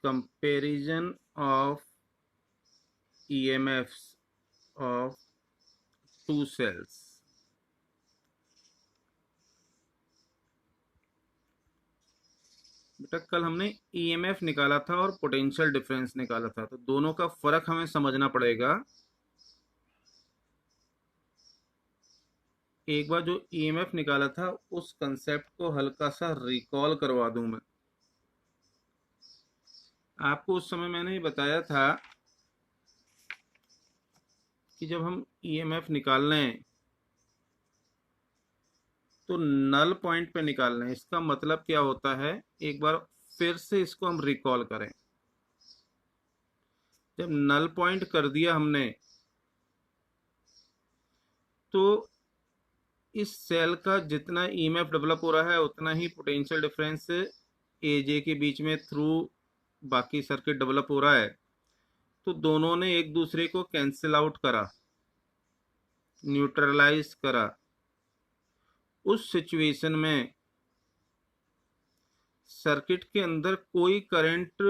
comparison of EMFs of two cells. बेटा कल हमने EMF निकाला था और पोटेंशियल डिफरेंस निकाला था, तो दोनों का फर्क हमें समझना पड़ेगा। एक बार जो EMF निकाला था उस कंसेप्ट को हल्का सा रिकॉल करवा दूं मैं आपको। उस समय मैंने बताया था कि जब हम EMF निकाल लें तो नल पॉइंट पे निकाल लें। इसका मतलब क्या होता है, एक बार फिर से इसको हम रिकॉल करें। जब नल पॉइंट कर दिया हमने तो इस सेल का जितना EMF डेवलप हो रहा है उतना ही पोटेंशियल डिफरेंस AJ के बीच में थ्रू बाकी सर्किट डेवलप हो रहा है। तो दोनों ने एक दूसरे को कैंसिल आउट करा, न्यूट्रलाइज करा। उस सिचुएशन में सर्किट के अंदर कोई करंट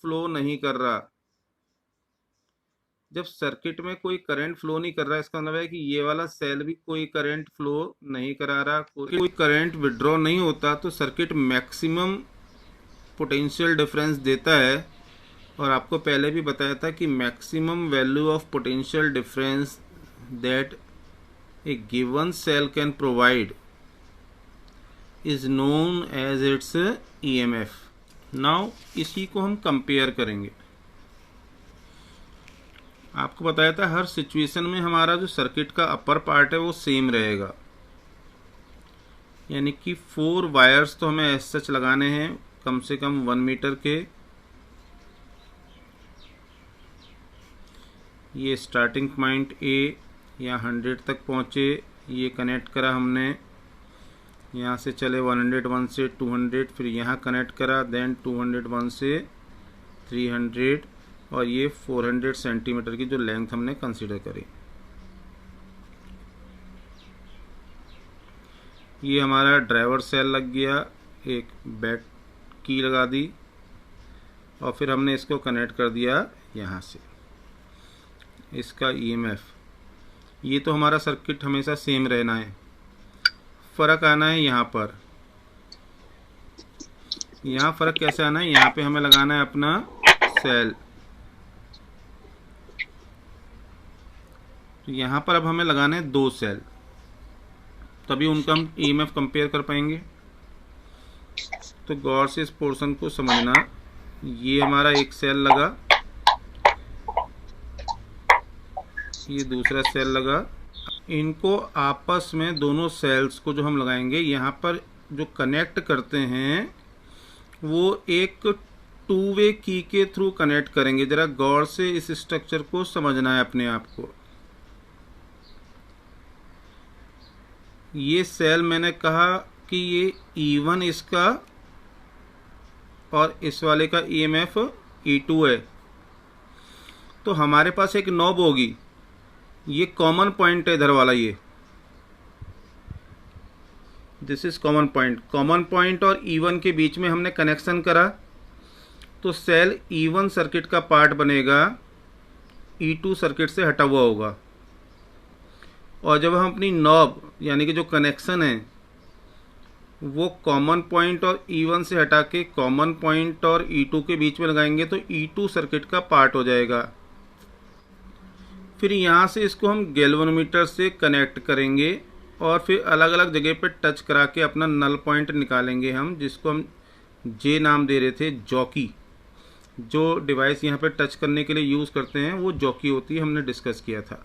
फ्लो नहीं कर रहा। जब सर्किट में कोई करंट फ्लो नहीं कर रहा, इसका मतलब है कि ये वाला सेल भी कोई करंट फ्लो नहीं करा रहा, कोई करंट विड्रॉ नहीं होता, तो सर्किट मैक्सिमम पोटेंशियल डिफरेंस देता है। और आपको पहले भी बताया था कि maximum value of potential difference that a given cell can provide is known as its EMF। Now इसी को हम कंपेयर करेंगे। आपको बताया था हर सिचुएशन में हमारा जो सर्किट का अपर पार्ट है वो सेम रहेगा, यानी कि 4 वायर्स तो हमें एज सच लगाने हैं कम से कम 1 मीटर के। ये स्टार्टिंग पॉइंट A या 100 तक पहुँचे, ये कनेक्ट करा हमने। यहाँ से चले 101 से 200, फिर यहाँ कनेक्ट करा, देन 201 से 300 और ये 400 सेंटीमीटर की जो लेंथ हमने कंसीडर करी। ये हमारा ड्राइवर सेल लग गया, एक बैक की लगा दी और फिर हमने इसको कनेक्ट कर दिया यहाँ से। इसका EMF, ये तो हमारा सर्किट हमेशा सेम रहना है, फ़र्क आना है यहाँ पर। यहाँ फ़र्क कैसे आना है, यहाँ पे हमें लगाना है अपना सेल। तो यहाँ पर अब हमें लगाने हैं 2 सेल, तभी उनका हम EMF कंपेयर कर पाएंगे। तो गौर से इस पोर्शन को समझना। ये हमारा एक सेल लगा, ये दूसरा सेल लगा। इनको आपस में दोनों सेल्स को जो हम लगाएंगे यहाँ पर जो कनेक्ट करते हैं वो एक 2 वे की के थ्रू कनेक्ट करेंगे। ज़रा गौर से इस स्ट्रक्चर को समझना है अपने आप को। ये सेल मैंने कहा कि ये E1 इसका और इस वाले का EMF E2 है। तो हमारे पास एक नॉब होगी, ये कॉमन पॉइंट है इधर वाला, ये this is common point. Common point और E1 के बीच में हमने कनेक्शन करा तो सेल E1 सर्किट का पार्ट बनेगा, E2 सर्किट से हटा हुआ होगा। और जब हम अपनी नॉब यानी कि जो कनेक्शन है वो कॉमन पॉइंट और E1 से हटा के कॉमन पॉइंट और E2 के बीच में लगाएंगे तो E2 सर्किट का पार्ट हो जाएगा। फिर यहाँ से इसको हम गैल्वेनोमीटर से कनेक्ट करेंगे और फिर अलग अलग जगह पे टच करा के अपना नल पॉइंट निकालेंगे हम, जिसको हम J नाम दे रहे थे, जॉकी। जो डिवाइस यहाँ पे टच करने के लिए यूज़ करते हैं वो जॉकी होती है, हमने डिस्कस किया था।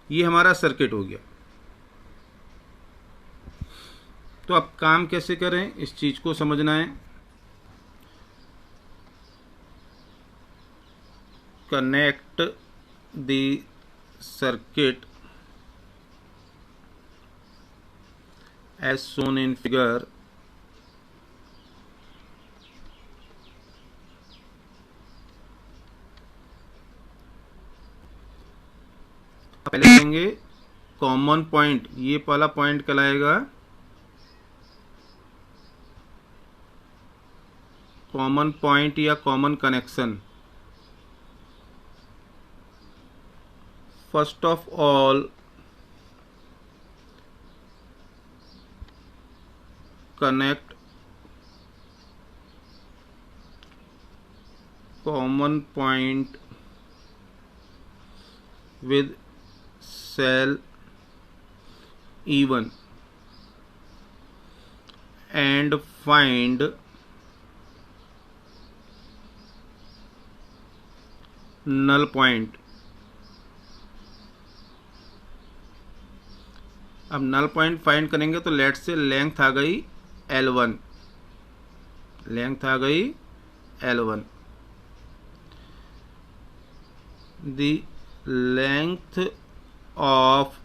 ये हमारा सर्किट हो गया। तो अब काम कैसे करें इस चीज़ को समझना है। Connect the circuit as shown in figure पहले लेंगे कॉमन पॉइंट, ये वाला पॉइंट कहलाएगा कॉमन पॉइंट या common connection. First of all connect common point with cell E1 and find null point। अब नल पॉइंट फाइंड करेंगे तो लेट से लेंथ आ गई L1, लेंथ आ गई L1। The length of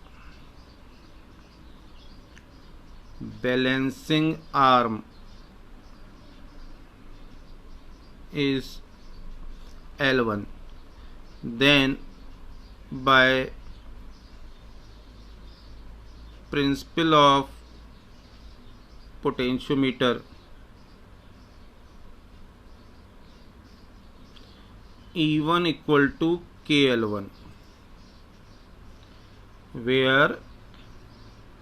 balancing arm is L1, then by principle of potentiometer E1 equal to KL1, where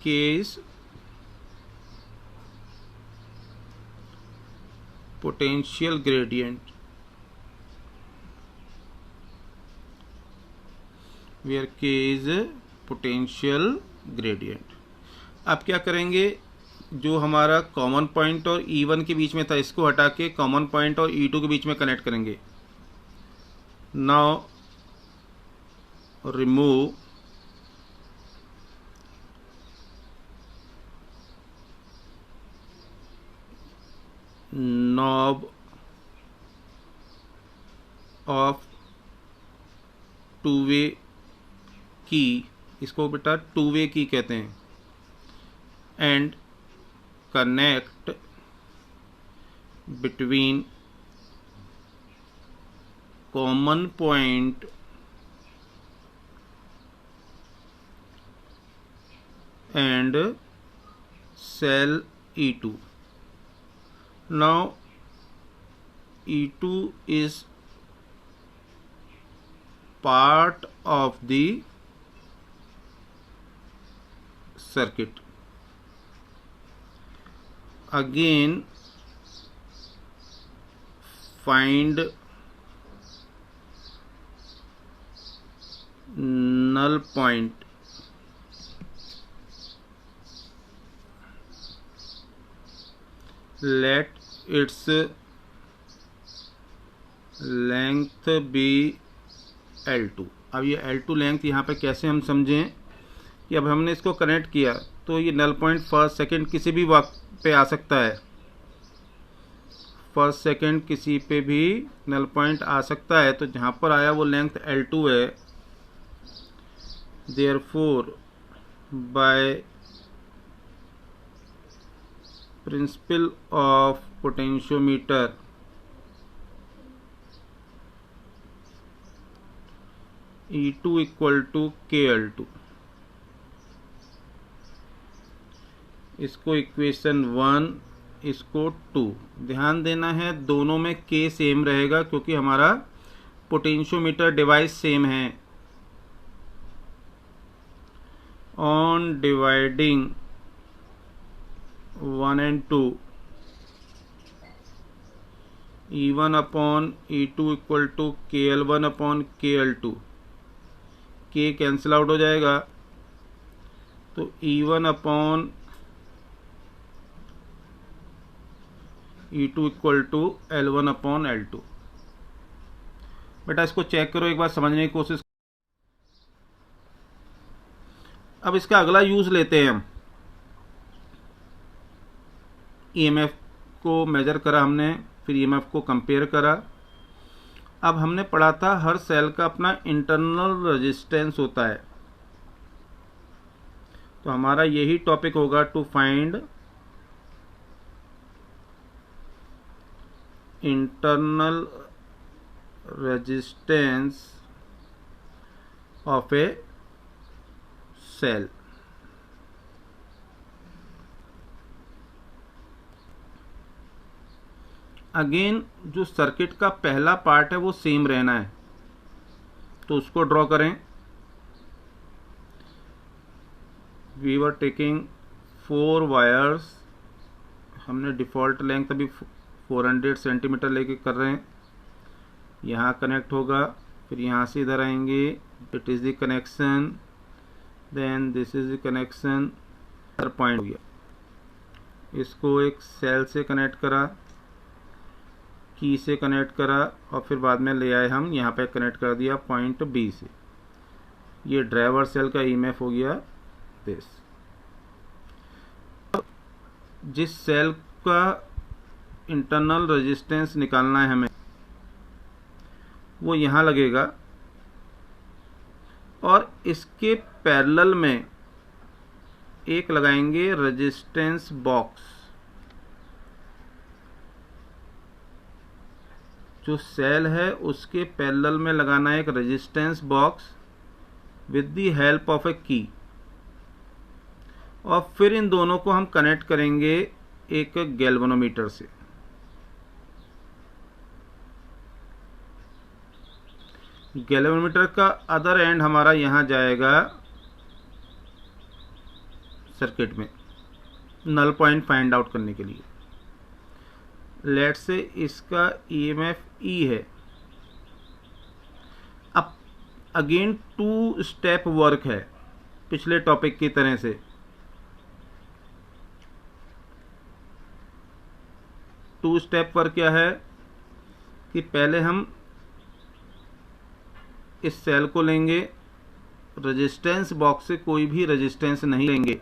K is potential gradient, where K is potential gradient। अब क्या करेंगे, जो हमारा common point और E1 के बीच में था इसको हटा के कॉमन पॉइंट और E2 के बीच में कनेक्ट करेंगे। Now remove knob of two way की, इसको बेटा टू वे की कहते हैं, and connect between common point and cell E2। Now E2 is part of the circuit। Again find null point, let its length be L2। अब ये L2 length यहाँ पे कैसे हम समझें कि अब हमने इसको कनेक्ट किया तो ये नल पॉइंट फर्स्ट सेकंड किसी भी वक्त पे आ सकता है, फर्स्ट सेकंड किसी पे भी नल पॉइंट आ सकता है। तो जहाँ पर आया वो लेंथ L2 है, therefore by principle of potentiometer E2 equal to KL2। इसको इक्वेशन 1, इसको 2। ध्यान देना है दोनों में K सेम रहेगा क्योंकि हमारा पोटेंशियोमीटर डिवाइस सेम है। On dividing 1 and 2, E1 upon E2 equal to KL1 upon KL2, K cancel out हो जाएगा तो E1 upon E2 equal to L1 upon L2। बेटा इसको चेक करो एक बार, समझने की कोशिश। अब इसका अगला यूज लेते हैं हम। EMF को मेजर करा हमने, फिर EMF को कंपेयर करा। अब हमने पढ़ा था हर सेल का अपना इंटरनल रेजिस्टेंस होता है, तो हमारा यही टॉपिक होगा to find internal resistance of a cell. Again जो सर्किट का पहला पार्ट है वो सेम रहना है, तो उसको ड्रॉ करें। वी वर टेकिंग 4 वायर्स, हमने डिफ़ॉल्ट लेंथ अभी 400 सेंटीमीटर लेके कर रहे हैं। यहाँ कनेक्ट होगा, फिर यहाँ से इधर आएंगे, it is the connection, then this is the connection, point हो गया। इसको एक सेल से कनेक्ट करा, की से कनेक्ट करा, और फिर बाद में ले आए हम यहाँ पे कनेक्ट कर दिया पॉइंट बी से। ये ड्राइवर सेल का ईएमएफ हो गया दिस। जिस सेल का इंटरनल रेजिस्टेंस निकालना है हमें, वो यहाँ लगेगा, और इसके पैरेलल में एक लगाएंगे रेजिस्टेंस बॉक्स। जो सेल है उसके पैरेलल में लगाना है एक resistance box with the help of a key, और फिर इन दोनों को हम कनेक्ट करेंगे एक गैल्वेनोमीटर से। गैल्वेनोमीटर का अदर एंड हमारा यहाँ जाएगा सर्किट में नल पॉइंट फाइंड आउट करने के लिए। लेट से इसका ईएमएफ ई है। अब अगेन 2 स्टेप वर्क है पिछले टॉपिक की तरह से। टू स्टेप वर्क क्या है कि पहले हम इस सेल को लेंगे, रेजिस्टेंस बॉक्स से कोई भी रेजिस्टेंस नहीं लेंगे।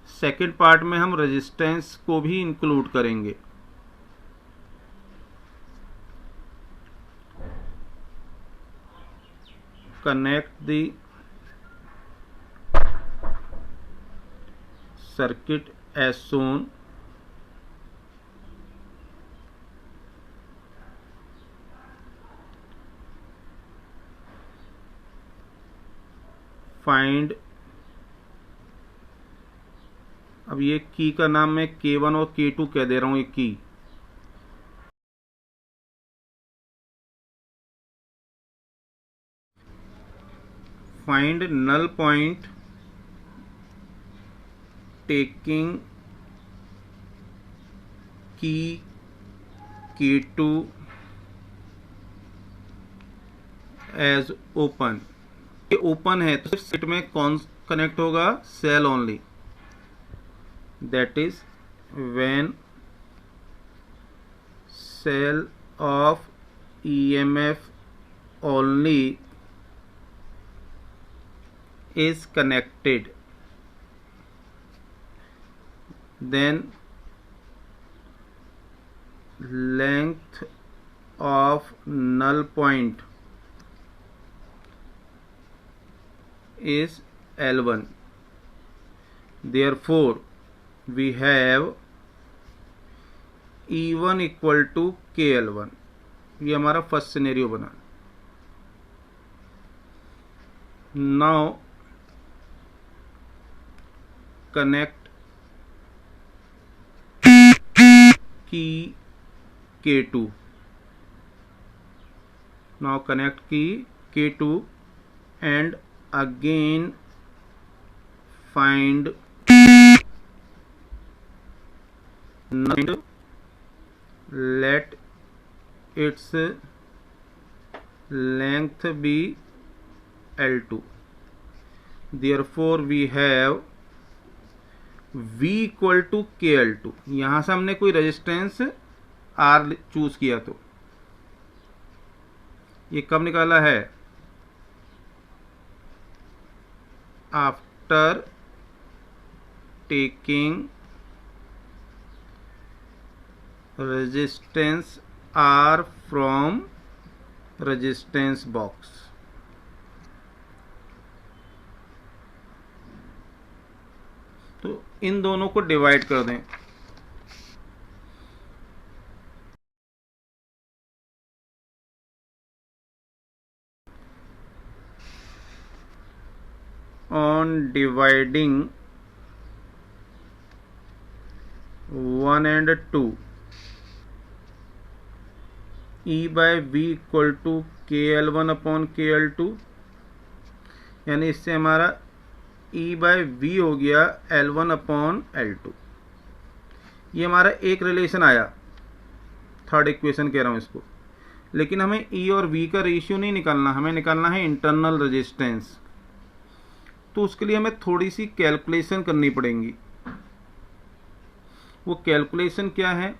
सेकंड पार्ट में हम रेजिस्टेंस को भी इंक्लूड करेंगे। Connect the circuit as shown। Find, अब ये की का नाम मैं K1 और K2 कह दे रहा हूं, एक की। फाइंड नल पॉइंट टेकिंग की K2 एज ओपन। ये ओपन है तो सेट में कौन कनेक्ट होगा? Cell only. That is when cell of EMF only is connected, then length of null point is L1. Therefore we have E1 equal to KL1। ये हमारा first scenario बना। Now connect की K2। Now connect की K2 and again find let its length be L2। therefore we have V equal to KL2। यहां से हमने कोई resistance R choose किया, तो ये कब निकाला है? After taking resistance R from resistance box. तो इन दोनों को डिवाइड कर दें। On dividing 1 and 2, E by V equal to K L one upon K L two, यानी इससे हमारा ई बाय वी हो गया L one upon L two. ये हमारा एक रिलेशन आया, थर्ड इक्वेशन कह रहा हूँ इसको। लेकिन हमें ई और वी का रेशियो नहीं निकालना, हमें निकालना है इंटरनल रेजिस्टेंस। तो उसके लिए हमें थोड़ी सी कैलकुलेशन करनी पड़ेगी। वो कैलकुलेशन क्या है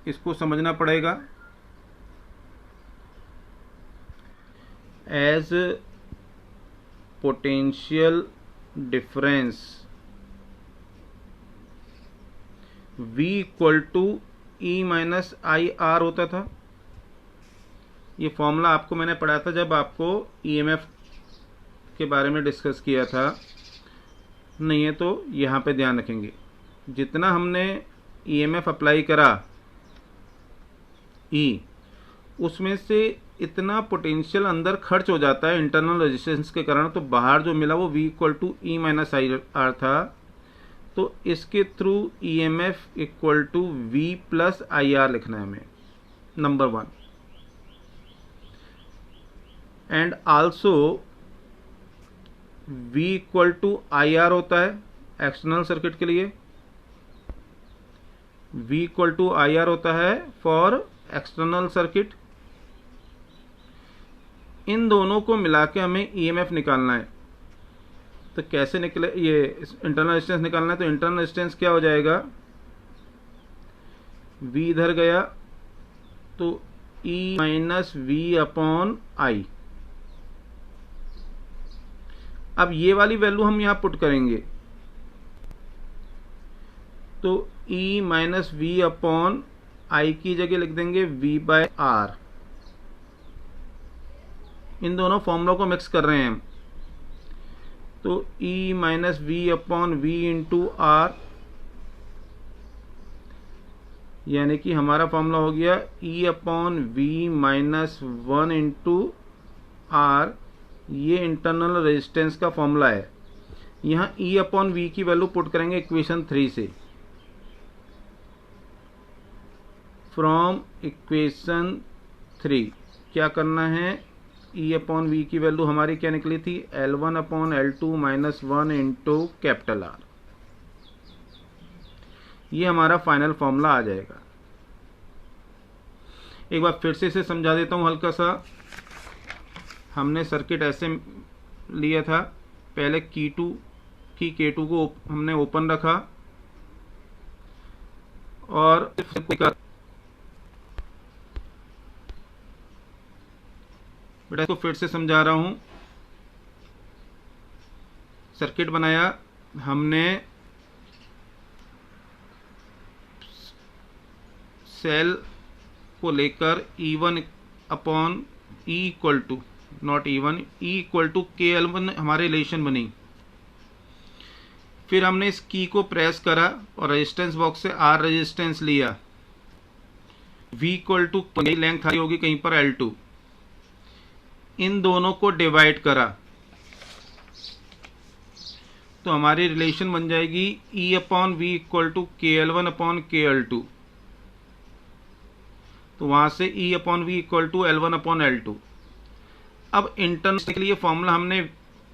इसको समझना पड़ेगा। As potential difference V equal to E minus I R होता था। ये फॉर्मूला आपको मैंने पढ़ाया था जब आपको EMF के बारे में डिस्कस किया था। नहीं है तो यहाँ पे ध्यान रखेंगे, जितना हमने EMF अप्लाई करा E, उसमें से इतना पोटेंशियल अंदर खर्च हो जाता है इंटरनल रेजिस्टेंस के कारण। तो बाहर जो मिला वो V equal to E minus I R था। तो इसके through EMF equal to V plus I R लिखना है हमें, number one. And also V equal to I R होता है एक्सटर्नल सर्किट के लिए, V equal to I R होता है फॉर एक्सटर्नल सर्किट। इन दोनों को मिला के हमें EMF निकालना है। तो कैसे निकले, ये इंटरनल रेजिस्टेंस निकालना है। तो इंटरनल रेजिस्टेंस क्या हो जाएगा, V इधर गया तो E minus V upon I. अब ये वाली वैल्यू हम यहां पुट करेंगे तो E minus V upon I की जगह लिख देंगे V बाय आर। इन दोनों फॉर्मूलों को मिक्स कर रहे हैं हम। तो E minus V upon V into R, यानी कि हमारा फॉर्मूला हो गया E upon V minus one into R. ये इंटरनल रेजिस्टेंस का फॉर्मूला है। यहाँ E अपॉन वी की वैल्यू पुट करेंगे इक्वेशन 3 से। फ्रॉम इक्वेशन 3 क्या करना है, E अपॉन वी की वैल्यू हमारी क्या निकली थी, L1 upon L2 minus one into capital R. ये हमारा फाइनल फॉर्मूला आ जाएगा। एक बार फिर से इसे समझा देता हूँ हल्का सा। हमने सर्किट ऐसे लिया था, पहले K2 को हमने ओपन रखा और बेटा इसको फिर से समझा रहा हूं। सर्किट बनाया हमने, सेल को लेकर E1 upon E equal to, not E1, E equal to KL1 हमारे रिलेशन बनी। फिर हमने इस की को प्रेस करा और रेजिस्टेंस बॉक्स से R रेजिस्टेंस लिया। V इक्वल टू लेंथ आ रही होगी कहीं पर L2, इन दोनों को डिवाइड करा तो हमारी रिलेशन बन जाएगी E upon V equal to KL1 upon KL2। तो वहां से E upon V equal to L1 upon L2। अब इंटरनल के लिए फॉर्मूला हमने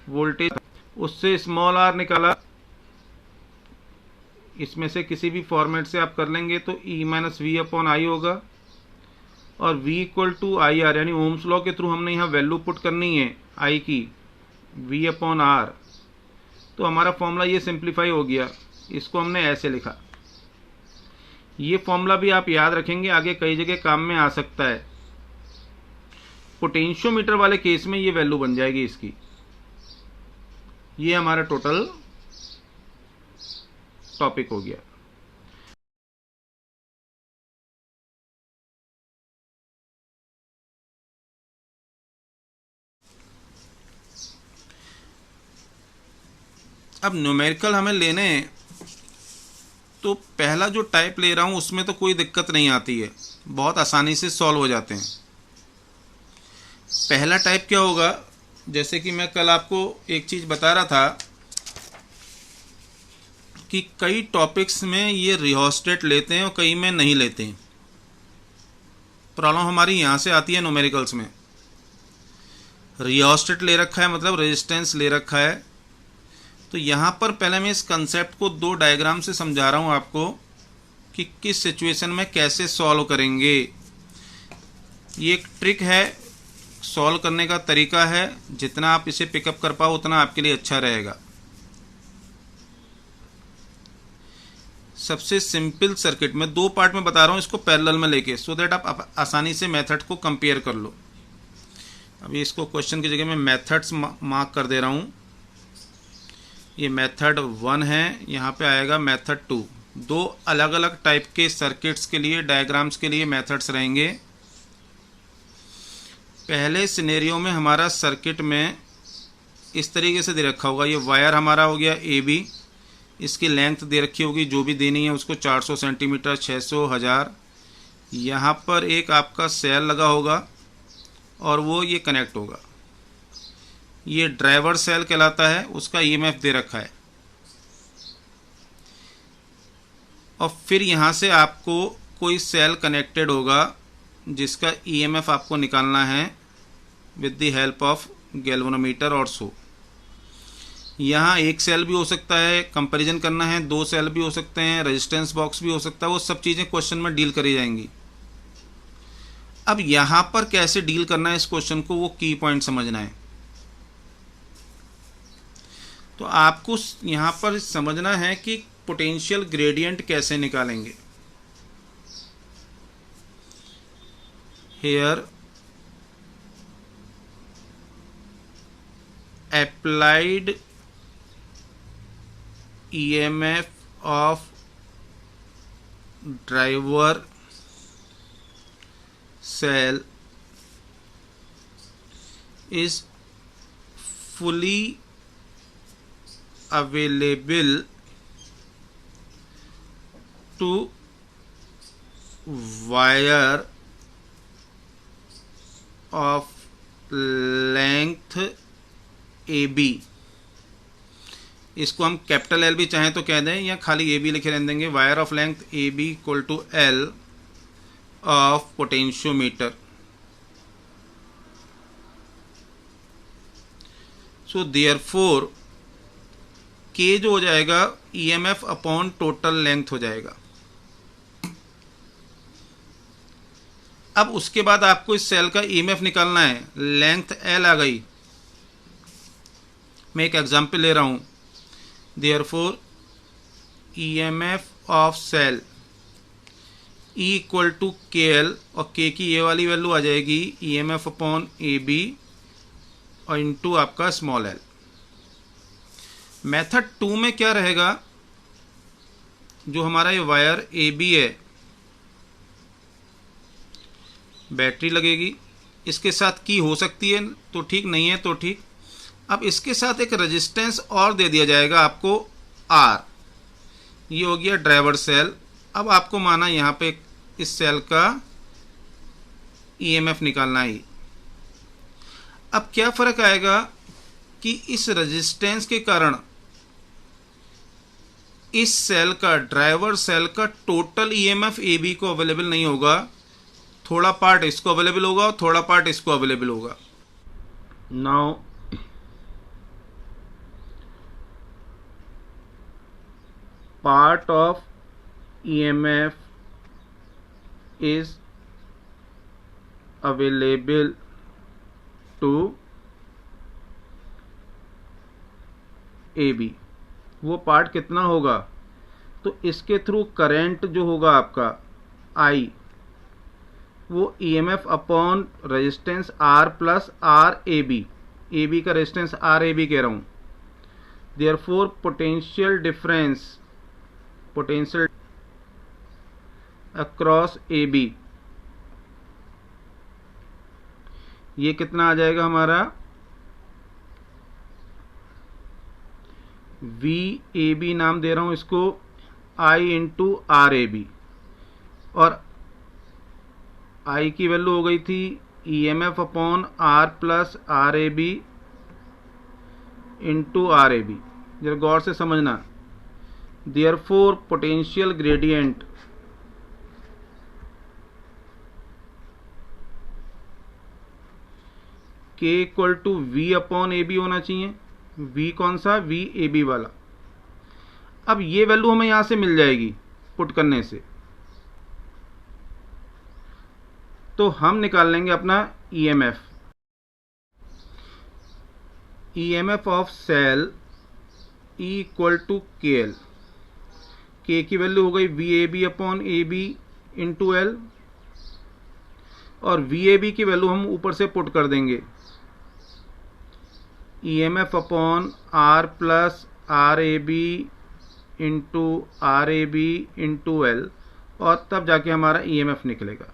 वोल्टेज, उससे स्मॉल r निकाला। इसमें से किसी भी फॉर्मेट से आप कर लेंगे तो E minus V upon I होगा और V equal to I R, यानी ओम्स लॉ के थ्रू हमने यहाँ वैल्यू पुट करनी है I की, V अपॉन आर। तो हमारा फॉर्मूला ये सिंप्लीफाई हो गया। इसको हमने ऐसे लिखा। ये फॉर्मूला भी आप याद रखेंगे, आगे कई जगह काम में आ सकता है। पोटेंशियोमीटर वाले केस में ये वैल्यू बन जाएगी इसकी। ये हमारा टोटल टॉपिक हो गया। अब न्यूमेरिकल हमें लेने हैं तो पहला जो टाइप ले रहा हूं उसमें तो कोई दिक्कत नहीं आती है, बहुत आसानी से सॉल्व हो जाते हैं। पहला टाइप क्या होगा, जैसे कि मैं कल आपको एक चीज़ बता रहा था कि कई टॉपिक्स में ये रिहोस्टेट लेते हैं और कई में नहीं लेते हैं। प्रॉब्लम हमारी यहाँ से आती है न्यूमेरिकल्स में। रियोस्टेट ले रखा है मतलब रेजिस्टेंस ले रखा है। तो यहाँ पर पहले मैं इस कंसेप्ट को दो डायग्राम से समझा रहा हूँ आपको कि किस सिचुएशन में कैसे सॉल्व करेंगे। ये एक ट्रिक है, सॉल्व करने का तरीका है। जितना आप इसे पिकअप कर पाओ उतना आपके लिए अच्छा रहेगा। सबसे सिंपल सर्किट में दो पार्ट में बता रहा हूँ इसको पैरेलल में लेके, सो दैट आप आसानी से मेथड को कंपेयर कर लो। अभी इसको क्वेश्चन की जगह मैं मेथड्स मार्क कर दे रहा हूँ। ये मेथड 1 है, यहाँ पे आएगा मेथड 2। दो अलग अलग टाइप के सर्किट्स के लिए, डायग्राम्स के लिए मेथड्स रहेंगे। पहले सिनेरियो में हमारा सर्किट में इस तरीके से दे रखा होगा। ये वायर हमारा हो गया AB, इसकी लेंथ दे रखी होगी जो भी देनी है उसको, 400 सेंटीमीटर, 600, 1000। यहाँ पर एक आपका सेल लगा होगा और वो ये कनेक्ट होगा। ये ड्राइवर सेल कहलाता है, उसका EMF दे रखा है। और फिर यहाँ से आपको कोई सेल कनेक्टेड होगा जिसका EMF आपको निकालना है with the help of galvanometer और सो। यहाँ एक सेल भी हो सकता है, कंपैरिजन करना है, दो सेल भी हो सकते हैं, रेजिस्टेंस बॉक्स भी हो सकता है। वो सब चीज़ें क्वेश्चन में डील करी जाएंगी। अब यहाँ पर कैसे डील करना है इस क्वेश्चन को, वो की पॉइंट समझना है। तो आपको यहाँ पर समझना है कि पोटेंशियल ग्रेडियंट कैसे निकालेंगे। Here applied EMF of driver cell is fully available to wire of length AB। इसको हम कैपिटल L भी चाहें तो कह दें या खाली AB लिखे रहने देंगे। Wire of length AB equal to L of potentiometer. So therefore K जो हो जाएगा EMF अपॉन टोटल लेंथ हो जाएगा। अब उसके बाद आपको इस सेल का EMF निकालना है। लेंथ L आ गई। मैं एक एग्जांपल ले रहा हूं। Therefore EMF of cell E equal to KL, और K की ये वाली वैल्यू आ जाएगी EMF अपॉन AB और इनटू आपका स्मॉल l। मेथड 2 में क्या रहेगा, जो हमारा ये वायर AB है, बैटरी लगेगी, इसके साथ की हो सकती है तो ठीक, नहीं है तो ठीक। अब इसके साथ एक रेजिस्टेंस और दे दिया जाएगा आपको R। ये हो गया ड्राइवर सेल। अब आपको माना यहाँ पे इस सेल का EMF निकालना ही। अब क्या फर्क आएगा कि इस रेजिस्टेंस के कारण इस सेल का, ड्राइवर सेल का टोटल EMF AB को अवेलेबल नहीं होगा। थोड़ा पार्ट इसको अवेलेबल होगा और थोड़ा पार्ट इसको अवेलेबल होगा। Now part of EMF is available to AB। वो पार्ट कितना होगा, तो इसके थ्रू करंट जो होगा आपका I, वो EMF upon resistance R plus RAB। AB का रेजिस्टेंस RAB कह रहा हूँ। Therefore potential difference, potential across AB, ये कितना आ जाएगा हमारा VAB नाम दे रहा हूँ इसको, I इंटू RAB। और I की वैल्यू हो गई थी EMF upon R plus RAB into RAB। जरा गौर से समझना। Therefore potential gradient K equal to V upon A B होना चाहिए। वी कौन सा? वी ए बी वाला। अब ये वैल्यू हमें यहां से मिल जाएगी पुट करने से, तो हम निकाल लेंगे अपना EMF. EMF of cell E equal to K L. K की वैल्यू हो गई V A B upon A B into L, और वी ए बी की वैल्यू हम ऊपर से पुट कर देंगे E M F upon R plus R A B into R A B into L, और तब जाके हमारा ई एम एफ निकलेगा।